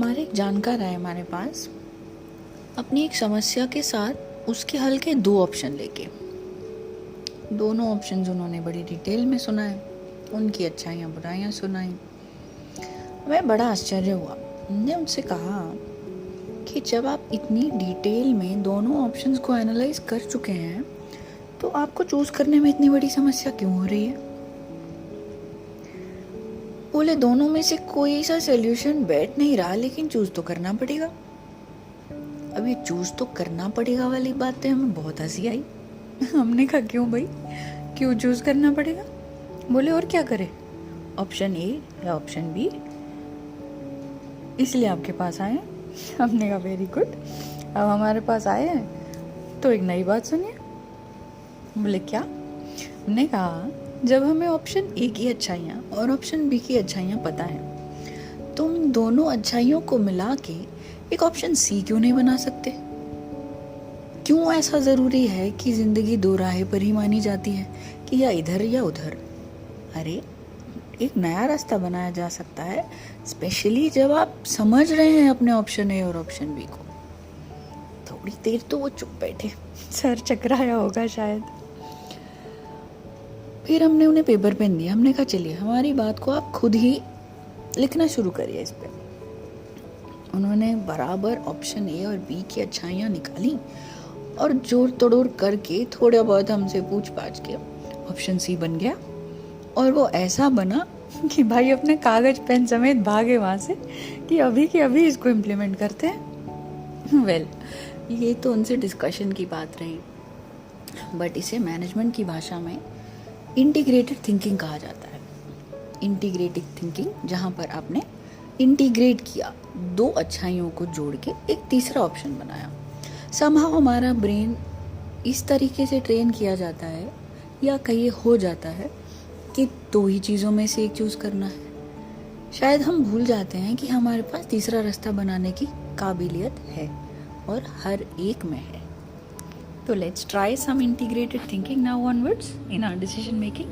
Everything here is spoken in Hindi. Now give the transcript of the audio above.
हमारे एक जानकार आए हमारे पास अपनी एक समस्या के साथ उसके हल के 2 ऑप्शन लेके। दोनों ऑप्शंस उन्होंने बड़ी डिटेल में सुनाए, उनकी अच्छाइयाँ बुराइयाँ सुनाई। हमें बड़ा आश्चर्य हुआ। हमने उनसे कहा कि जब आप इतनी डिटेल में दोनों ऑप्शंस को एनालाइज कर चुके हैं तो आपको चूज करने में इतनी बड़ी समस्या क्यों हो रही है? बोले दोनों में से कोई सा सोल्यूशन बैठ नहीं रहा, लेकिन चूज तो करना पड़ेगा। अब ये चूज तो करना पड़ेगा वाली बातें हमें बहुत हंसी आई। हमने कहा क्यों भाई, क्यों चूज करना पड़ेगा? बोले और क्या करें, ऑप्शन ए या ऑप्शन बी, इसलिए आपके पास आए हैं। हमने कहा वेरी गुड, अब हमारे पास आए हैं तो एक नई बात सुनिए। बोले क्या? हमने कहा जब हमें ऑप्शन ए की अच्छाइयाँ और ऑप्शन बी की अच्छाइयाँ पता है तो उन दोनों अच्छाइयों को मिला के एक ऑप्शन सी क्यों नहीं बना सकते? क्यों ऐसा ज़रूरी है कि ज़िंदगी 2 राहें पर ही मानी जाती है कि या इधर या उधर? अरे एक नया रास्ता बनाया जा सकता है, स्पेशली जब आप समझ रहे हैं अपने ऑप्शन ए और ऑप्शन बी को। थोड़ी देर तो वो चुप बैठे, सर चकराया होगा शायद। फिर हमने उन्हें पेपर पेन दिया। हमने कहा चलिए हमारी बात को आप खुद ही लिखना शुरू करिए इस पे। उन्होंने बराबर ऑप्शन ए और बी की अच्छाइयाँ निकाली और जोड़ तोड़ करके थोड़ा बहुत हमसे पूछ पाछ के ऑप्शन सी बन गया। और वो ऐसा बना कि भाई अपने कागज पेन समेत भागे वहाँ से कि अभी के अभी इसको इम्प्लीमेंट करते हैं। वेल, ये तो उनसे डिस्कशन की बात रही, बट इसे मैनेजमेंट की भाषा में इंटीग्रेटेड थिंकिंग कहा जाता है। इंटीग्रेटेड थिंकिंग, जहाँ पर आपने इंटीग्रेट किया, 2 अच्छाइयों को जोड़ के एक तीसरा ऑप्शन बनाया। समहाउ हमारा ब्रेन इस तरीके से ट्रेन किया जाता है या कहिए हो जाता है कि 2 ही चीज़ों में से एक चूज़ करना है। शायद हम भूल जाते हैं कि हमारे पास तीसरा रास्ता बनाने की काबिलियत है और हर एक में है। So let's try some integrated thinking now onwards in our decision making.